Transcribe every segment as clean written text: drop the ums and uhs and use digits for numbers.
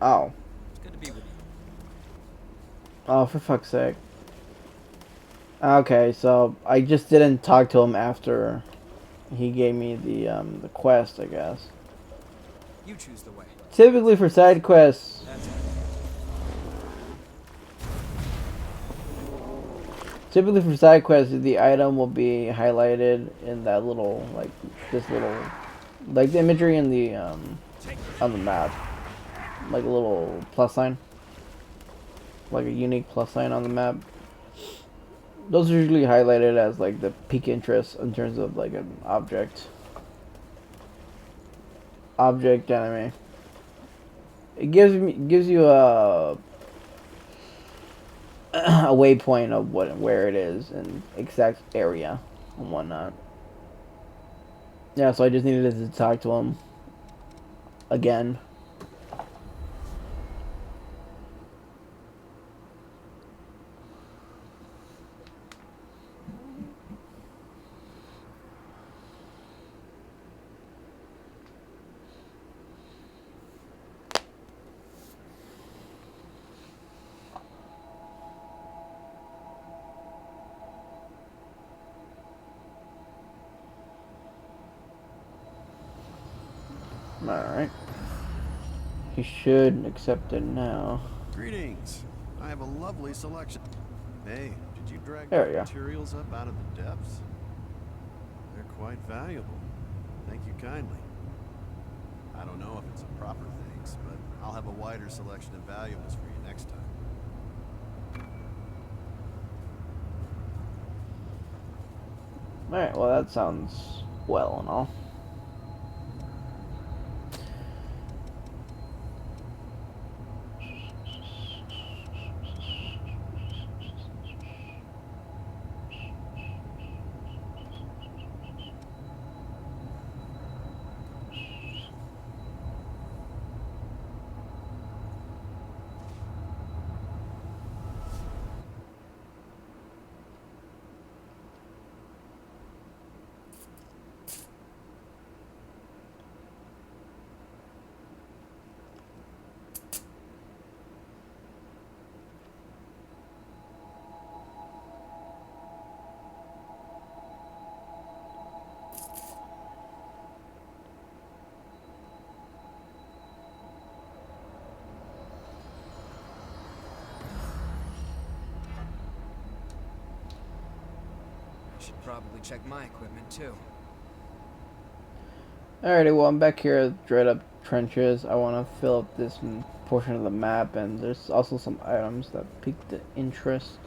Oh. It's good to be with you. Oh, for fuck's sake. Okay, so I just didn't talk to him after he gave me the quest, I guess. You choose the way. Typically for side quests, That's it. the item will be highlighted in that little, like, this little, like the imagery in the, on the map. Like a little plus sign. Like a unique plus sign on the map. Those are usually highlighted as, like, the peak interest in terms of, like, an object. Object enemy. It gives you a a waypoint of where it is and exact area and whatnot. Yeah, so I just needed to talk to him again. Alright. He should accept it now. Greetings. I have a lovely selection. Hey, did you drag There those we go. materials up out of the depths? They're quite valuable. Thank you kindly. I don't know if it's a proper thanks, but I'll have a wider selection of valuables for you next time. Alright, well that sounds well and all. I should probably check my equipment too. Alrighty, well I'm back here at Dread Up Trenches. I want to fill up this portion of the map, and there's also some items that piqued the interest.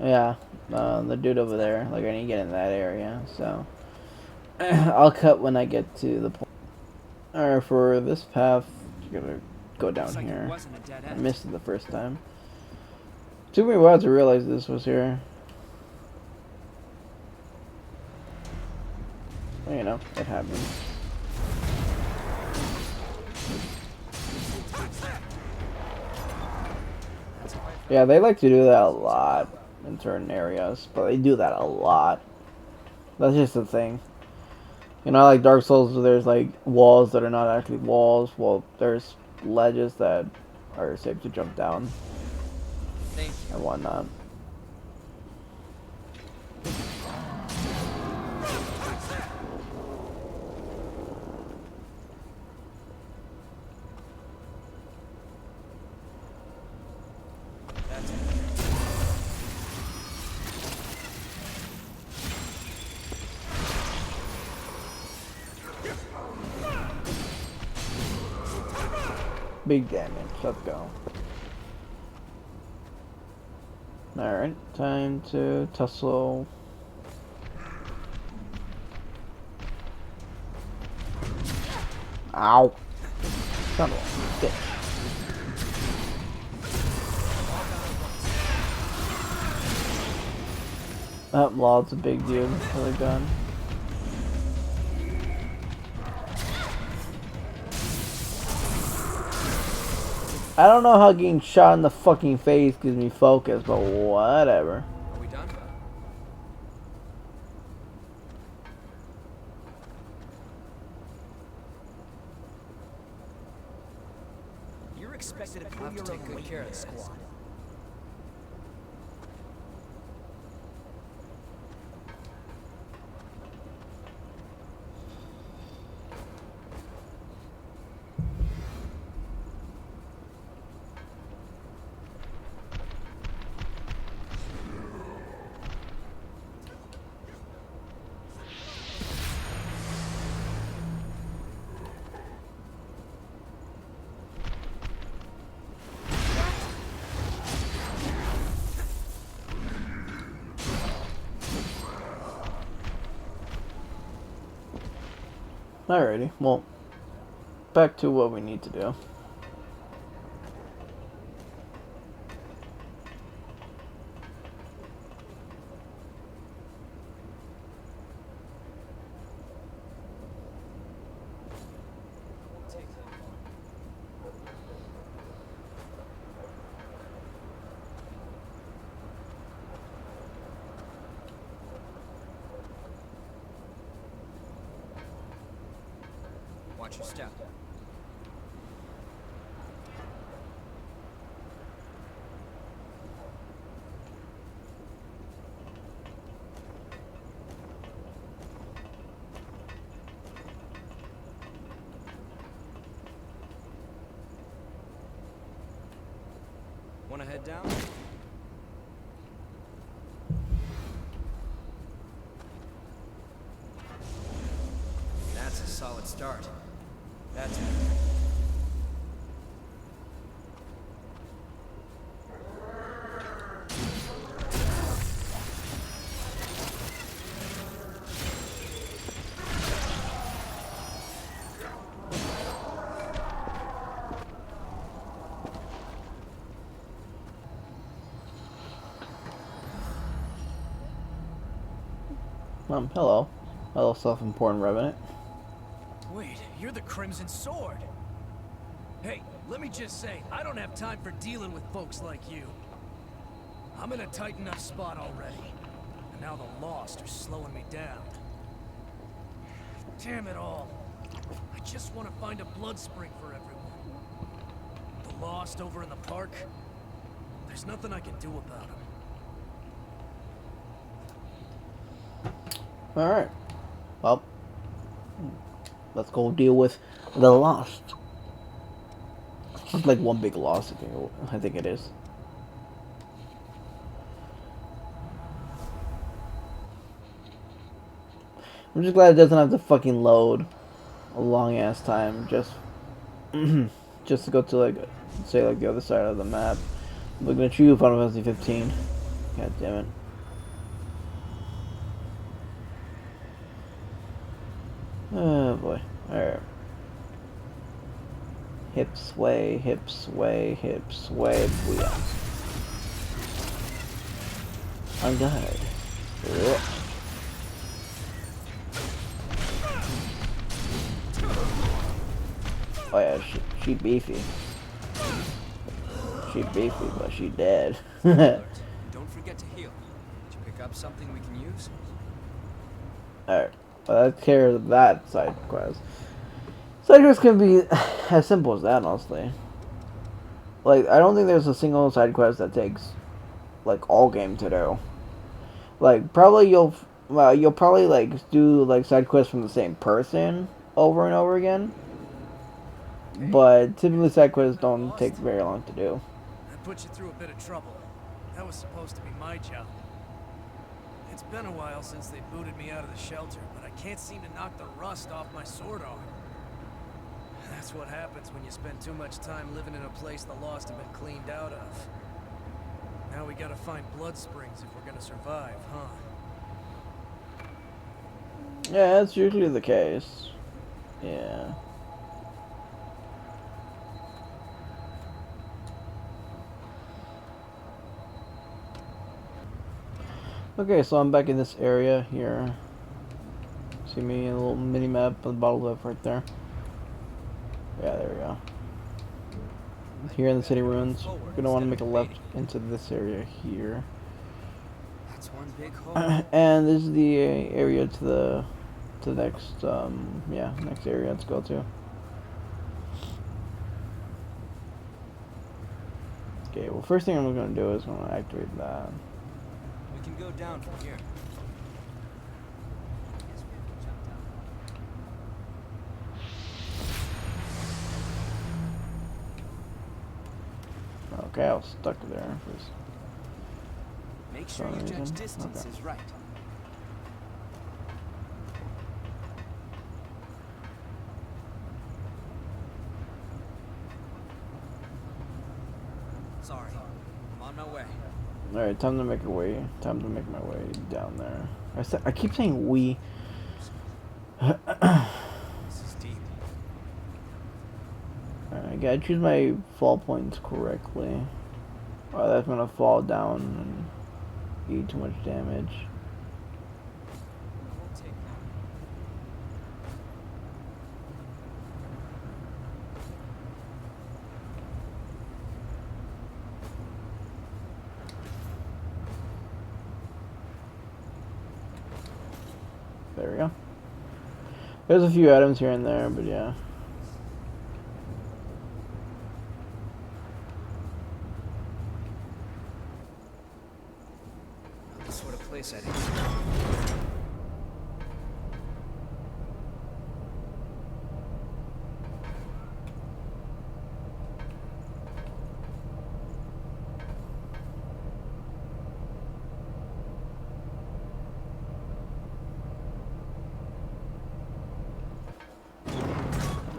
Yeah, the dude over there, like I need to get in that area, so I'll cut when I get to the point. Alright, for this path, you're gonna go down Looks like it here. wasn't a dead I end. missed it the first time. Took me a while to realize this was here. Well, you know, it happens. Yeah, they like to do that a lot in certain areas, but they do that a lot. That's just the thing. You know, like Dark Souls, there's like walls that are not actually walls. Well, there's ledges that are safe to jump down Thank you. and whatnot. That's it. Big damage. Let's go. Alright, time to tussle. Ow. Son of a bitch. That law's a big dude. Really done. I don't know how getting shot in the fucking face gives me focus, but whatever. Are we done? expected to I'll pull have to your take own good weight, care of the guys. squad. Alrighty, well, back to what we need to do. Watch your step. Wanna head down? That's a solid start. That's it. Hello. Hello, self-important revenant. Wait, you're the Crimson Sword. Hey, let me just say, I don't have time for dealing with folks like you. I'm in a tight enough spot already. And now the Lost are slowing me down. Damn it all. I just want to find a blood spring for everyone. The Lost over in the park, there's nothing I can do about them. Alright. Well, let's go deal with the Lost. It's like one big loss, I think it is. I'm just glad it doesn't have to fucking load a long ass time just just to go to like say like the other side of the map. Looking at you, Final Fantasy 15. God damn it. Oh boy. Alright. Hip sway, hip sway, hip sway, booyah. I'm died. Oh yeah, she beefy. She beefy, but she dead. Alert. Don't forget to heal. Did you pick up something we can use? Alright. Well, let's care of that side quest. Side quests can be as simple as that, honestly. Like, I don't think there's a single side quest that takes, like, all game to do. Like, probably you'll probably, like, do, like, side quests from the same person over and over again. But typically side quests don't take very long to do. I put you through a bit of trouble. That was supposed to be my job. It's been a while since they booted me out of the shelter, but I can't seem to knock the rust off my sword arm. That's what happens when you spend too much time living in a place the Lost have been cleaned out of. Now we gotta find blood springs if we're gonna survive, huh? Yeah, that's usually the case. Yeah. Okay, so I'm back in this area here. See me in a little mini map on the bottom left right there. Yeah, there we go. Here in the city ruins, we're gonna want to make a left into this area here. That's one big hole. And this is the area to the next next area to go to. Okay, well, first thing I'm gonna do is I'm gonna activate that. We can go down from here. Okay, I was stuck there for Make sure some you judge reason. distances Okay. right. Sorry, I'm on my way. Alright, time to make a way. Time to make my way down there. I keep saying we. This is deep. I gotta choose my fall points correctly. Or that's gonna fall down and eat too much damage. We'll take that. There we go. There's a few items here and there, but yeah. Not the sort of place I'd expect.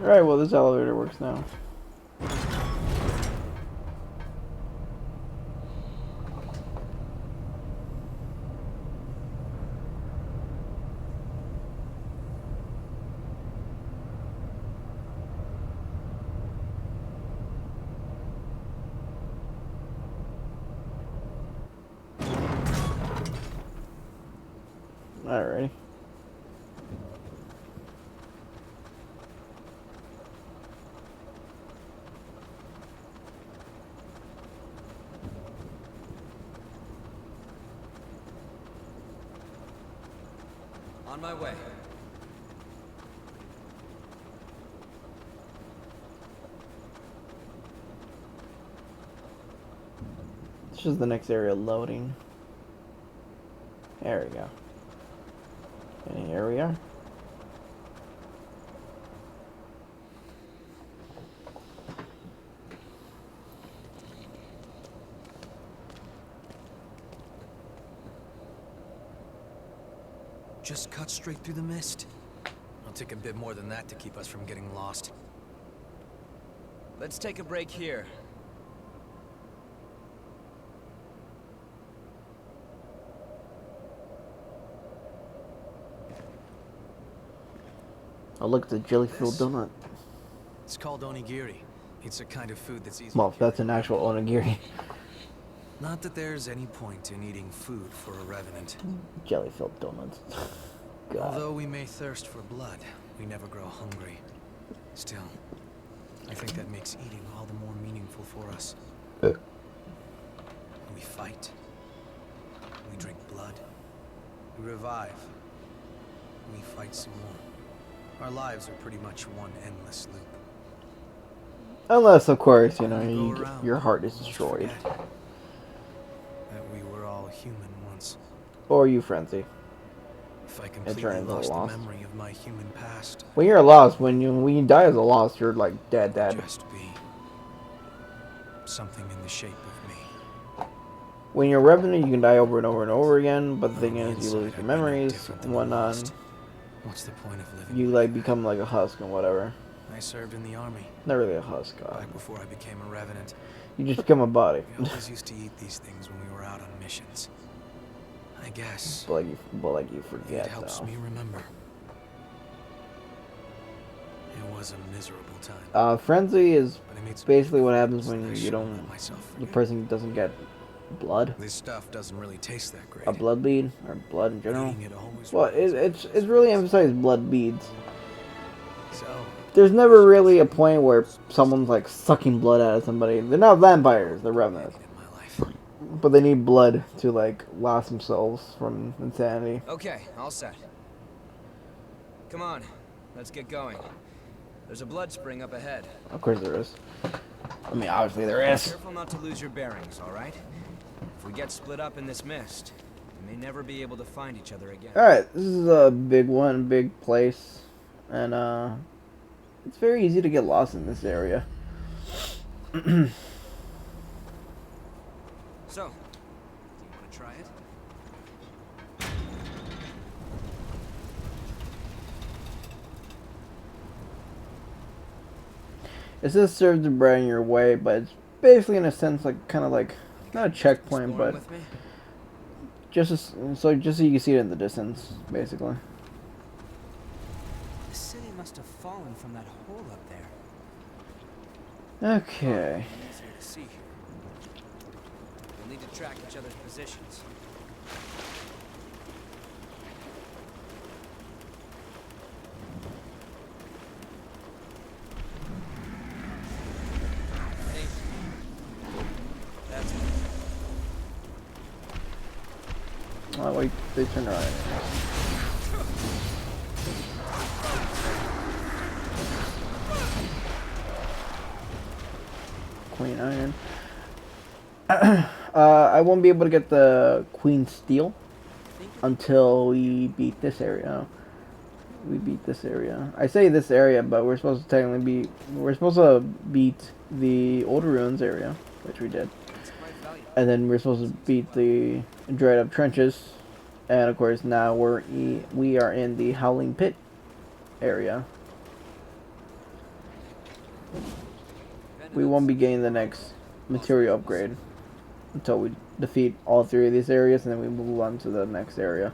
Alright, well, this elevator works now. Alrighty. On my way. This is the next area loading. There we go. And here we are. Just cut straight through the mist. It'll take a bit more than that to keep us from getting lost. Let's take a break here. Oh, look at the jelly-filled This? donut. It's called onigiri. It's a kind of food that's easy Well, to that's carry. an actual onigiri. Not that there's any point in eating food for a revenant. Jelly-filled donuts. God. Although we may thirst for blood, we never grow hungry. Still, I think that makes eating all the more meaningful for us. We fight. We drink blood. We revive. We fight some more. Our lives are pretty much one endless loop. Unless, of course, you know, We go you get, around your heart is and destroyed. forget that we were all human once. Or you frenzy. If I turn completely into lost the lost. memory of my human past, When you're lost, when you die as a lost, you're like dead. just be something in the shape of me. When you're revenant, you can die over and over and over again. But the thing On the is, you lose inside, your I'd be no memories different than and the whatnot. lost. What's the point of living? You like like that? become like a husk and whatever. I served in the army Not really a husk. back before I became a revenant. You just become a body. We always used to eat these things when we were out on missions. I guess but like you forget it helps though. me remember. It was a miserable time. Frenzy is But I made some basically what friends happens when that I you shouldn't don't. let myself The forget. person doesn't get blood, This stuff doesn't really taste that great. a blood bead, or blood in general. Eating it always Well, reminds me it's really emphasized blood beads. So, There's never really a point where someone's like sucking blood out of somebody. They're not vampires, they're revenants. in my life. But they need blood to like last themselves from insanity. Okay, all set. Come on, let's get going. There's a blood spring up ahead. Of course there is. I mean, obviously there is. Careful not to lose your bearings, all right? If we get split up in this mist, we may never be able to find each other again. Alright, this is a big one, big place. And, it's very easy to get lost in this area. So, do you want to try it? It says serve the bread in your way, but it's basically in a sense like kind of like not a checkpoint, Exploring but with me? just so you can see it in the distance, basically. The city must have fallen from that hole up there. Okay. Easier to see here. We'll need to track each other's positions. Hey. That's it. Oh wait, they turned around. Queen Iron. I won't be able to get the Queen Steel until we beat this area. We beat this area. I say this area, but we're supposed to technically beat the Old Ruins area, which we did. And then we're supposed to beat the dried up trenches. And of course now we are in the Howling Pit area. We won't be getting the next material upgrade until we defeat all three of these areas, and then we move on to the next area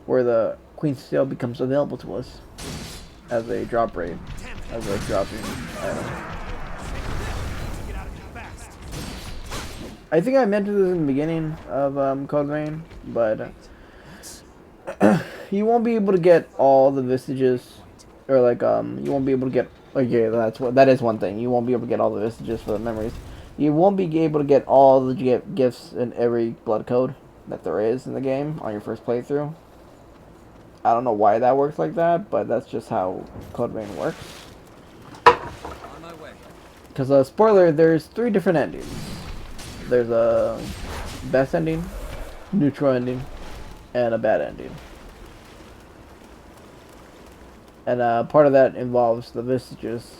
where the Queen Steel becomes available to us as a drop rate, as a dropping item. I think I mentioned this in the beginning of Code Vein, but you won't be able to get all the vestiges, or like you won't be able to get. Okay, that is one thing. You won't be able to get all the vestiges for the memories. You won't be able to get all the gifts in every blood code that there is in the game on your first playthrough. I don't know why that works like that, but that's just how Code Vein works. On my way. Because, spoiler, there's 3 different endings. There's a best ending, neutral ending, and a bad ending. And part of that involves the vestiges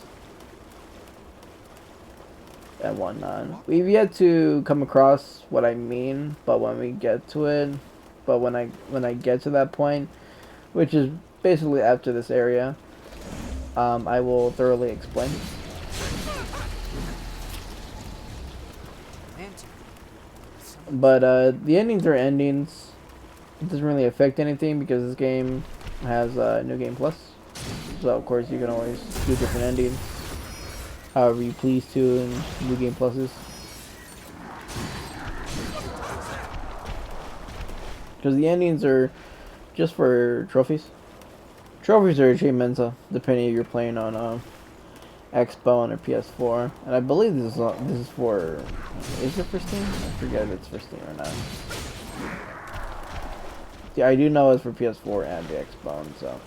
and whatnot. We've yet to come across what I mean, but when we get to it, when I get to that point, which is basically after this area, I will thoroughly explain. But the endings are endings. It doesn't really affect anything because this game has New Game Plus. So of course you can always do different endings however you please to in New Game Pluses. Because the endings are just for trophies. Trophies are achievements, depending if you're playing on Xbox or PS4. And I believe this is for. Is it for Steam? I forget if it's for Steam or not. Yeah, I do know it's for PS4 and the Xbox, so.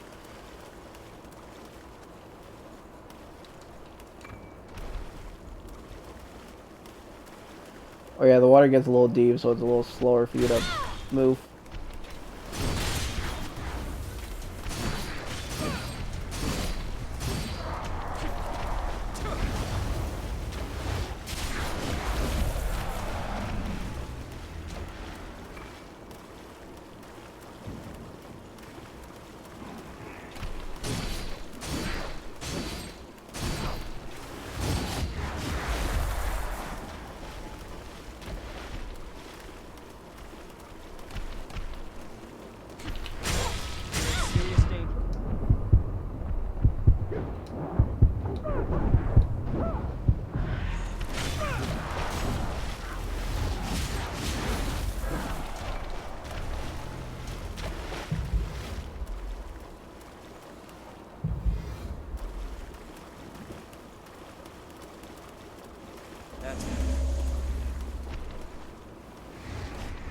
Oh yeah, the water gets a little deep, so it's a little slower for you to move.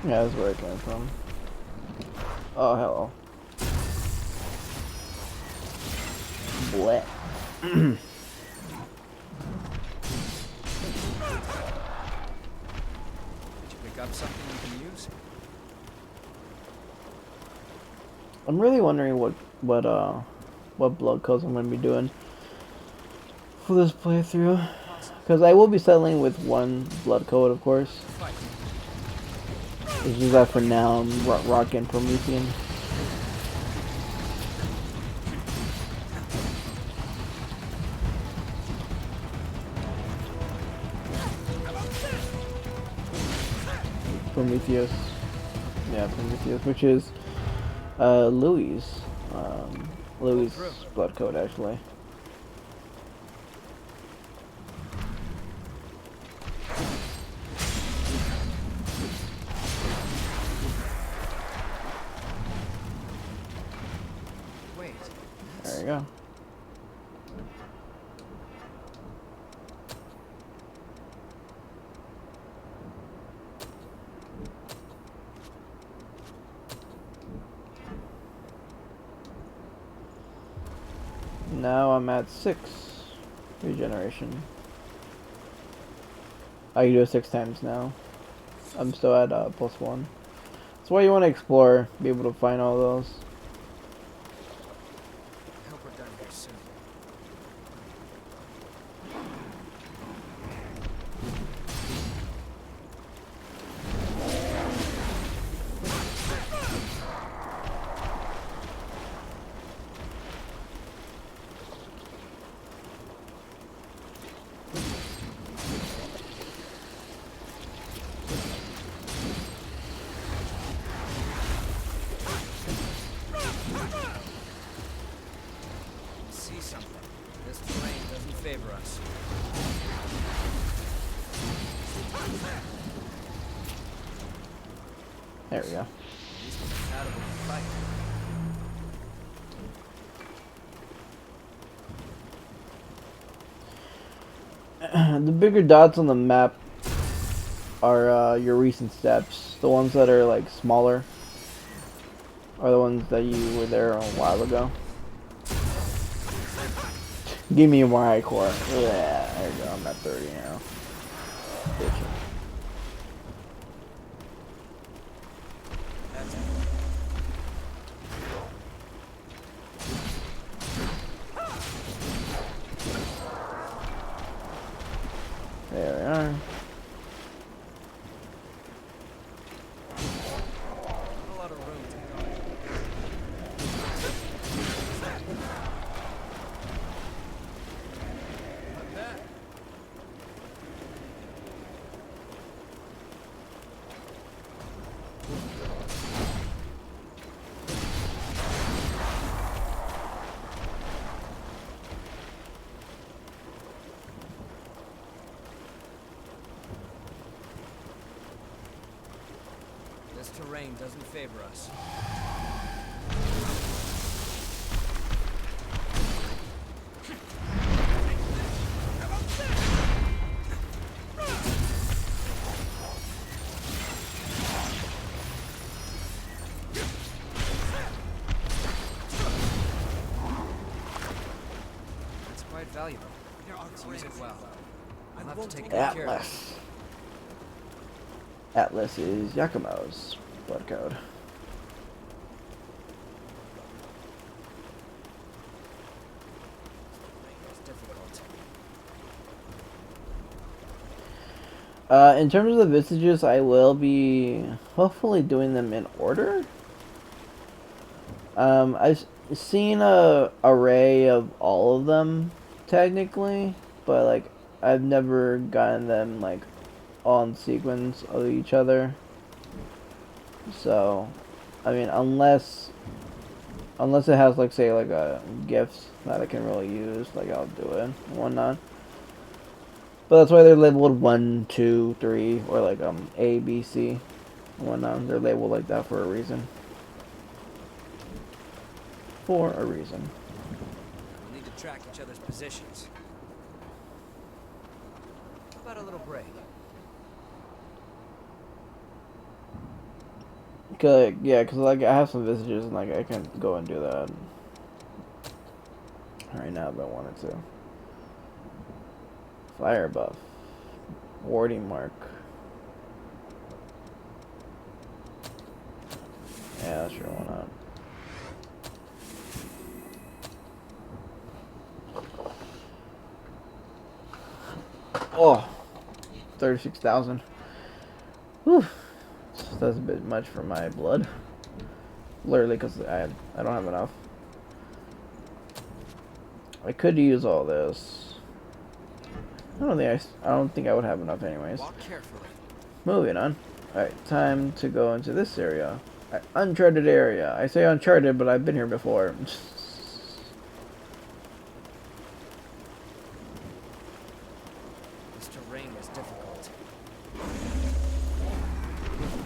Yeah, that's where it came from. Oh, hello. Blech. I'm really wondering what blood codes I'm gonna be doing for this playthrough, because I will be settling with one blood code, of course. It's just that for now I'm rocking Promethean. Prometheus. Yeah, Prometheus, which is Louis' Louis' blood code actually. Wait. There you go. Now I'm at 6 regeneration. I can do it 6 times now. I'm still at +1. That's why you want to explore, be able to find all those. I hope we're done here soon. See something. This terrain doesn't favor us. There we go. At least we're compatible to fight. The bigger dots on the map are your recent steps. The ones that are like smaller are the ones that you were there a while ago. Give me more high core. Yeah, there you go. I'm at 30 now. Bitchin'. There we are. A lot of room to go. Like that. This terrain doesn't favor us. It's quite valuable. Let's use it well. I'll have to take good care of it. Atlas. Atlas is Yakumo's blood code. It's difficult. In terms of the visages, I will be hopefully doing them in order. I've seen a array of all of them, technically, but like I've never gotten them like on sequence of each other. So, I mean, unless it has like say like a gift that I can really use, like I'll do it and whatnot. But that's why they're labeled 1, 2, 3, or like A, B, C, and whatnot. They're labeled like that for a reason. For a reason. We'll need to track each other's positions. How about a little break? Cause like I have some visages and like I can go and do that right now if I wanted to. Fire buff. Warding mark. Yeah, sure, why not? Oh, 36,000. Whew. That's a bit much for my blood. Literally, because I don't have enough. I could use all this. I don't think I would have enough anyways. Walk carefully. Moving on. Alright, time to go into this area. Uncharted area. I say uncharted, but I've been here before. This terrain is difficult.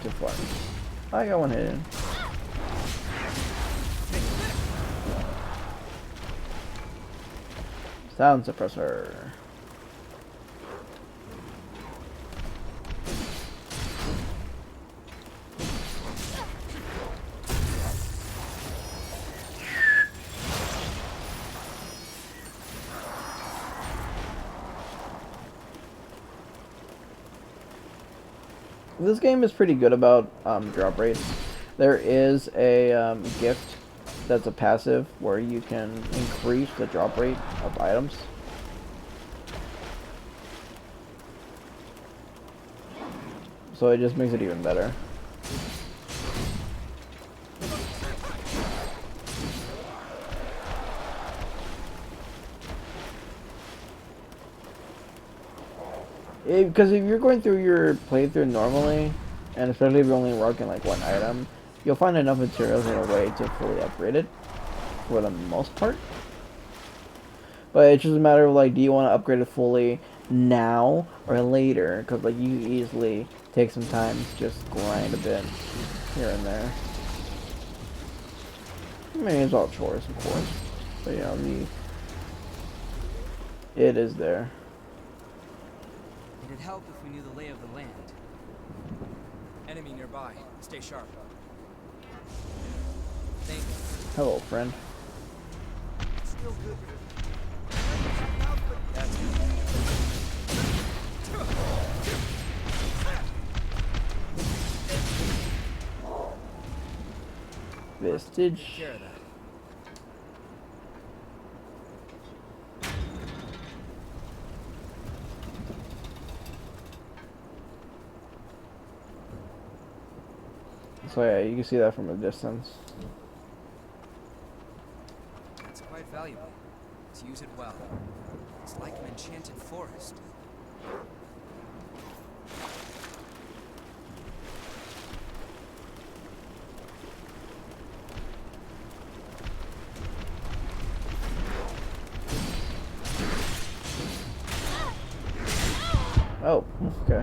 Too far. I got one hidden. Sound suppressor. This game is pretty good about drop rates. There is a gift that's a passive where you can increase the drop rate of items. So it just makes it even better. Because if you're going through your playthrough normally, and especially if you're only working like one item, you'll find enough materials in a way to fully upgrade it, for the most part. But it's just a matter of like, do you want to upgrade it fully now or later? Because like you easily take some time to just grind a bit here and there. I mean, it's all chores, of course, but you know, it is there. It'd help if we knew the lay of the land. Enemy nearby. Stay sharp. Thank you. Hello, friend. Still good. Vestige. Take care of that. So yeah, you can see that from a distance. That's quite valuable. Let's use it well. It's like an enchanted forest. Oh, okay.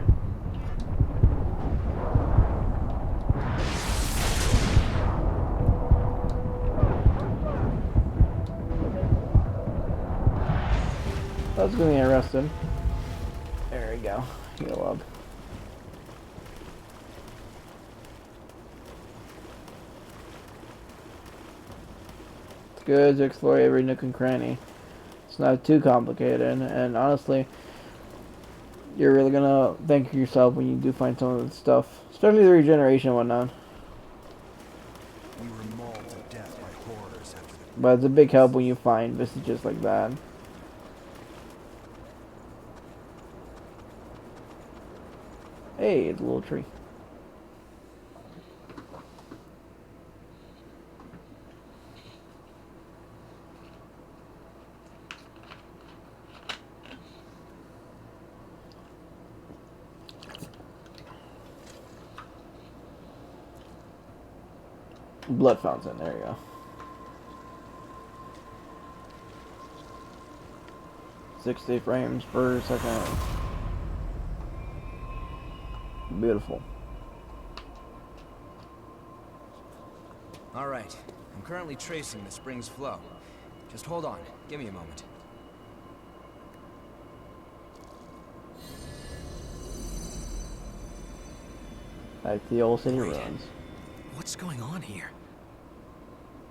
That's gonna get arrested. There we go. Heal up. It's good to explore every nook and cranny. It's not too complicated, and honestly, you're really gonna thank yourself when you do find some of the stuff, especially the regeneration and whatnot. We were mauled to death by horrors after the... But it's a big help when you find vestiges like that. Hey, it's a little tree. Blood fountain, there you go. "60 frames per second. Beautiful. All right. I'm currently tracing the spring's flow. Just hold on. Give me a moment. Like the old city Wait. ruins. What's going on here?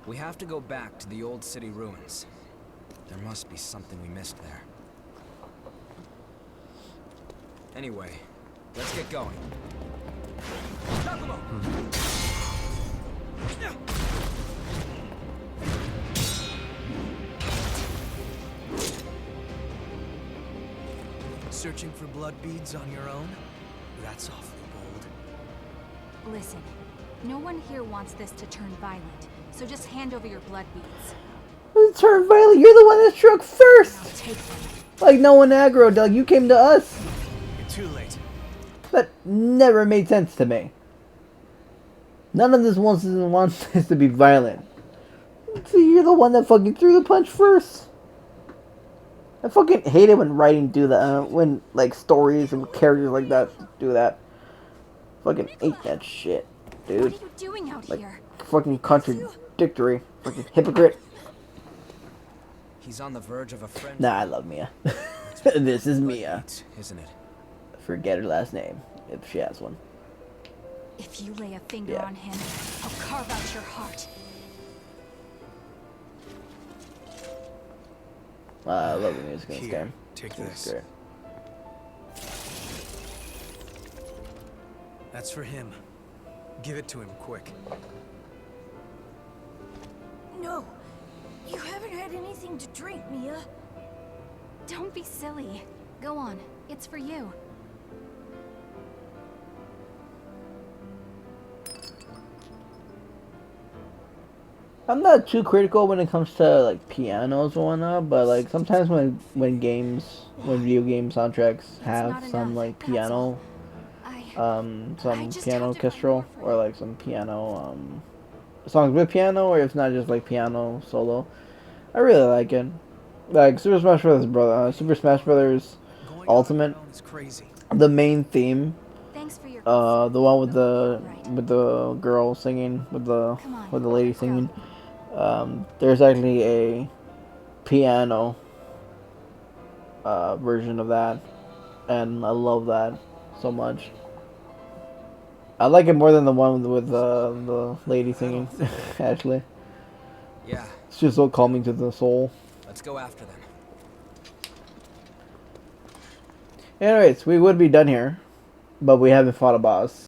We have to go back to the old city ruins. There must be something we missed there. Anyway, let's get going. Searching for blood beads on your own? That's awfully bold. Listen, no one here wants this to turn violent, so just hand over your blood beads. Turn violent. You're the one that struck first. I'll take them. Like no one aggro, Doug. You came to us. You're too late. That never made sense to me. None of this wants this to be violent. See, you're the one that fucking threw the punch first. I fucking hate it when writing do that. When like stories and characters like that do that. Fucking hate that shit, dude. What are you doing out Like here? fucking contradictory. Fucking hypocrite. He's on the verge of a friend. Nah, I love Mia. This is Mia. Isn't it? Forget her last name if she has one. If you lay a finger Yeah. on him, I'll carve out your heart. I love the music in this Here, game. take It's this. great. That's for him. Give it to him quick. No, you haven't had anything to drink, Mia. Don't be silly. Go on, it's for you. I'm not too critical when it comes to like pianos and whatnot, but like sometimes when video game soundtracks have not some enough, like that's piano, I some just piano have to write orchestral more for or you. like some piano songs with piano, or if not just like piano solo, I really like it. Like Super Smash Brothers Going out Ultimate, alone is crazy. the main theme, Thanks for your the one with Right. the girl singing with the Come on, lady let's go. singing. There's actually a piano version of that, and I love that so much. I like it more than the one with the lady singing. Actually, Yeah, it's just so calming to the soul. let's go after them. Anyways, we would be done here, but we haven't fought a boss.